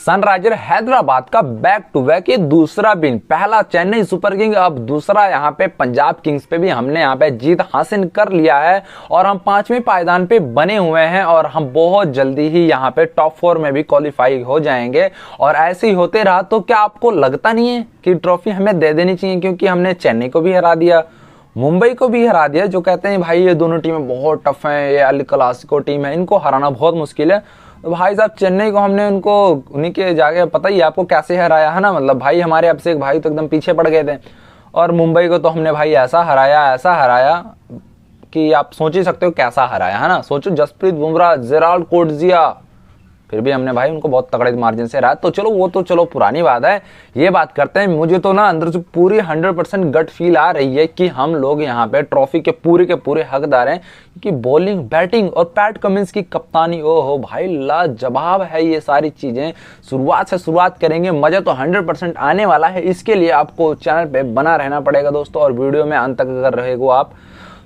Sunriser Hyderabad का back to back ये दूसरा विन, पहला चेन्नई सुपर किंग, अब दूसरा यहाँ पे पंजाब किंग्स पे भी हमने यहाँ पे जीत हासिल कर लिया है और हम 5वें पायदान पे बने हुए हैं और हम बहुत जल्दी ही यहाँ पे टॉप 4 में भी क्वालिफाई हो जाएंगे। और ऐसे ही होते रहा तो क्या आपको लगता नहीं है कि ट्रॉफी हमें दे देनी चाहिए, क्योंकि हमने चेन्नई को भी हरा दिया, मुंबई को भी हरा दिया, जो कहते हैं भाई ये दोनों टीमें बहुत टफ हैं, ये अल क्लासिको टीम है, इनको हराना बहुत मुश्किल है। तो भाई साहब चेन्नई को हमने उन्हीं के जाके पता ही आपको कैसे हराया है ना, मतलब भाई हमारे अब से एक भाई तो एकदम पीछे पड़ गए थे। और मुंबई को तो हमने भाई ऐसा हराया कि आप सोच ही सकते हो कैसा हराया है ना। सोचो जसप्रीत बुमराह, जेराल्ड कोटजिया, फिर भी हमने भाई उनको बहुत तगड़े मार्जिन से हराया। तो चलो वो तो चलो पुरानी बात है, ये बात करते हैं। मुझे तो ना अंदर से पूरी 100% गट फील आ रही है कि हम लोग यहाँ पे ट्रॉफी के पूरे हकदार हैं, कि बॉलिंग, बैटिंग और पैट कमिंस की कप्तानी, ओहो भाई लाजवाब है ये सारी चीजें। शुरुआत से शुरुआत करेंगे, मजा तो 100% आने वाला है। इसके लिए आपको चैनल पे बना रहना पड़ेगा दोस्तों, और वीडियो में अंत तक अगर रहेगो आप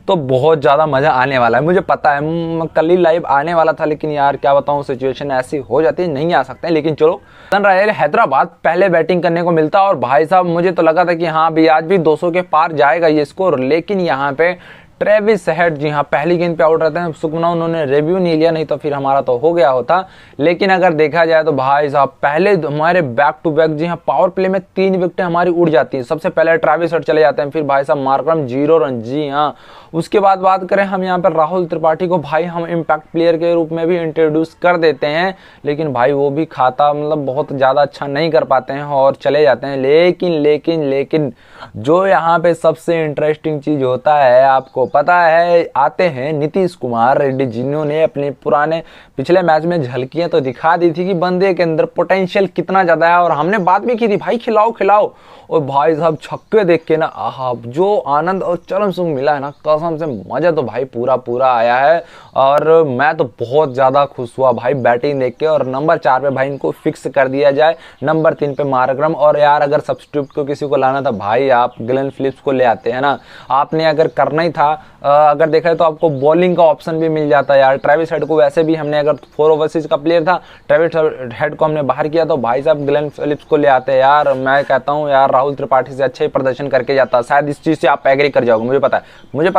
तो बहुत ज़्यादा मज़ा आने वाला है। मुझे पता है मैं कल ही लाइव आने वाला था, लेकिन यार क्या बताऊँ, सिचुएशन ऐसी हो जाती है, नहीं आ सकते हैं। लेकिन चलो, सनराइजर हैदराबाद पहले बैटिंग करने को मिलता और भाई साहब मुझे तो लगा था कि हाँ भी आज भी 200 के पार जाएगा ये स्कोर, लेकिन यहाँ पे ट्रेविस हेड जी हाँ पहली गेंद पे आउट रहते हैं। सुकना उन्होंने रिव्यू नहीं लिया, नहीं तो फिर हमारा तो हो गया होता। लेकिन अगर देखा जाए तो भाई साहब पहले हमारे बैक टू बैक जी हाँ पावर प्ले में 3 विकेटें हमारी उड़ जाती हैं। सबसे पहले ट्रेविस हेड चले जाते हैं, फिर भाई साहब मार्करम 0 रन जी हाँ। उसके बाद बात करें हम यहाँ पर राहुल त्रिपाठी को, भाई हम इम्पैक्ट प्लेयर के रूप में भी इंट्रोड्यूस कर देते हैं, लेकिन भाई वो भी खाता मतलब बहुत ज़्यादा अच्छा नहीं कर पाते हैं और चले जाते हैं। लेकिन जो यहाँ पे सबसे इंटरेस्टिंग चीज़ होता है, आपको पता है, आते हैं नीतीश कुमार रेड्डी, जिन्होंने अपने पुराने पिछले मैच में झलकियां तो दिखा दी थी कि बंदे के अंदर पोटेंशियल कितना ज्यादा है, और हमने बात भी की थी भाई खिलाओ। और भाई साहब छक्के देख के ना आहा जो आनंद और चरम सुख मिला है ना, कसम से मजा तो भाई पूरा आया है। और मैं तो बहुत ज्यादा खुश हुआ भाई बैटिंग देख के। और नंबर 4 पे भाई इनको फिक्स कर दिया जाए, नंबर 3 पे मार्करम, और यार अगर सब्स्टिट्यूट को किसी को लाना था भाई आप ग्लेन फिलिप्स को ले आते हैं ना, आपने अगर करना ही था। अगर देखा है तो आपको बॉलिंग का ऑप्शन भी मिल जाता है यार। ट्रेविस हेड को वैसे भी हमने, अगर 4 ओवरसीज का प्लेयर था, ट्रेविस हेड को हमने बाहर किया, तो भाई साहब ग्लेन फिलिप्स को ले आते हैं यार। मैं कहता हूँ यार राहुल त्रिपाठी से अच्छा ही प्रदर्शन करके जाता। शायद इस चीज से आप एग्री कर जाओगे, मुझे पता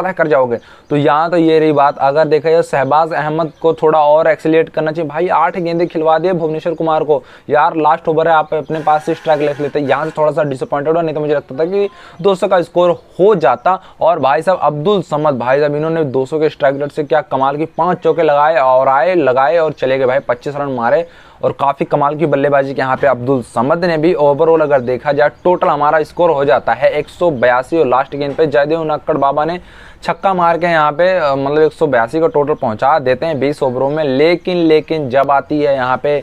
है कर जाओगे। तो यहाँ तो ये रही बात। अगर देखा जाए शहबाज अहमद को थोड़ा और एक्सीलेट करना चाहिए भाई, 8 गेंदें खिलवा दिए भुवनेश्वर कुमार को यार। लास्ट ओवर है, आप अपने पास से स्ट्राइक ले लेते, यहाँ से थोड़ा सा डिसअपॉइंटेड हुआ, नहीं तो मुझे लगता था कि 200 का स्कोर हो जाता। और भाई साहब अब्दुल समद, भाई साहब इन्होंने 200 के स्ट्राइक रेट से क्या कमाल की 5 चौके लगाए और चले गए भाई, 25 रन मारे और काफी कमाल की बल्लेबाजी के यहाँ पे अब्दुल समद ने भी। ओवरऑल अगर देखा जाए टोटल हमारा स्कोर हो जाता है 182, और लास्ट गेंद पे जयदेव उनक्कड़ बाबा ने छक्का मार के यहाँ पे मतलब 182 का टोटल पहुंचा देते हैं 20 ओवरों में। लेकिन जब आती है यहाँ पे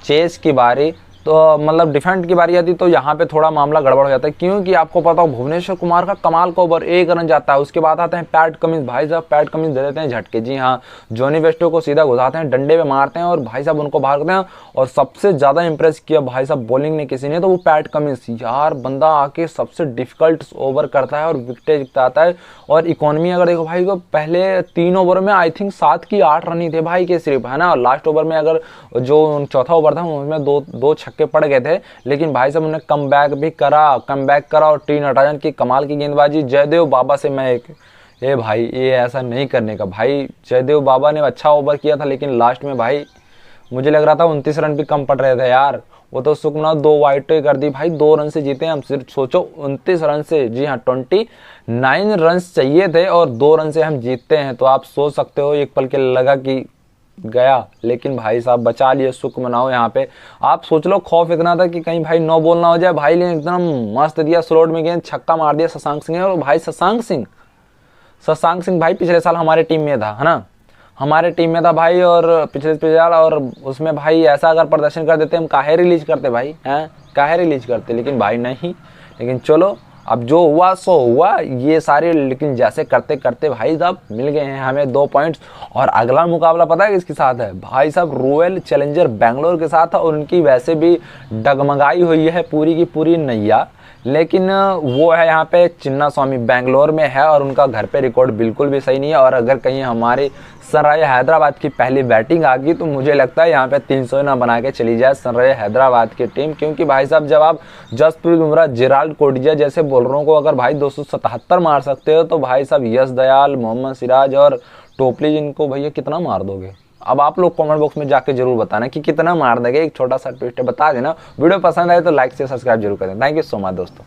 चेस की बारी, तो मतलब डिफेंड की बारी आती, तो यहाँ पे थोड़ा मामला गड़बड़ हो जाता है, क्योंकि आपको पता हो भुवनेश्वर कुमार का कमाल का ओवर 1 रन जाता है। उसके बाद आते हैं पैट कमिंस, भाई साहब पैट कमिंस दे देते हैं झटके जी हाँ। जॉनी वेस्टो को सीधा घुसाते हैं, डंडे पे मारते हैं और भाई साहब उनको बाहर करते हैं। और सबसे ज्यादा इंप्रेस किया भाई साहब बॉलिंग ने किसी ने, तो वो पैट कमिंस यार, बंदा आके सबसे डिफिकल्ट ओवर करता है और विकेटें जिताता है। और इकोनॉमी अगर देखो भाई को, पहले 3 ओवर में आई थिंक 7 की 8 रन ही थे भाई के सिर्फ, है ना। लास्ट ओवर में अगर जो चौथा ओवर था उसमें दो छक्के पड़ गए थे, लेकिन भाई साहब उन्होंने कम बैक करा। और टी नटराजन की कमाल की गेंदबाजी, जयदेव बाबा से मैं भाई ये ऐसा नहीं करने का भाई। जयदेव बाबा ने अच्छा ओवर किया था, लेकिन लास्ट में भाई मुझे लग रहा था 29 रन भी कम पड़ रहे थे यार। वो तो सुकना 2 वाइटें कर दी भाई, 2 रन से जीते हम। सिर्फ सोचो 29 रन से जी हाँ 29 रन चाहिए थे और 2 रन से हम जीतते हैं। तो आप सोच सकते हो एक पल के लगा कि गया, लेकिन भाई साहब बचा लिए, सुख मनाओ। यहाँ पे आप सोच लो, खौफ इतना था कि कहीं भाई 9 बॉल ना हो जाए भाई, लेकिन एकदम मस्त दिया स्लोट में गेंद, छक्का मार दिया शशांक सिंह ने। और भाई शशांक सिंह भाई पिछले साल हमारे टीम में था, है ना, हमारे टीम में था भाई। और पिछले साल, और उसमें भाई ऐसा अगर प्रदर्शन कर देते हम काहे रिलीज करते भाई, हैं काहे रिलीज करते, लेकिन भाई नहीं। लेकिन चलो अब जो हुआ सो हुआ ये सारे। लेकिन जैसे करते करते भाई साहब मिल गए हैं हमें 2 पॉइंट्स। और अगला मुकाबला पता है किसके साथ है भाई साहब, रॉयल चैलेंजर बेंगलोर के साथ है। और उनकी वैसे भी डगमगाई हुई है पूरी की पूरी नैया। लेकिन वो है यहाँ पे चिन्ना स्वामी बेंगलोर में है और उनका घर पे रिकॉर्ड बिल्कुल भी सही नहीं है। और अगर कहीं हमारी सनराइजर हैदराबाद की पहली बैटिंग आ गई तो मुझे लगता है यहाँ पे 300 ना बना के चली जाए सनराइजर हैदराबाद की टीम, क्योंकि भाई साहब जब आप जसप्रीत बुमराह, जेराल्ड कोडिया जैसे बॉलरों को अगर भाई 277 मार सकते हो तो भाई साहब यश दयाल, मोहम्मद सिराज और टोपली जिनको भैया कितना मार दोगे। अब आप लोग कमेंट बॉक्स में जाके जरूर बताना कि कितना मार देंगे, एक छोटा सा ट्विस्ट बता देना। वीडियो पसंद आए तो लाइक से सब्सक्राइब जरूर करें। थैंक यू सो मच दोस्तों।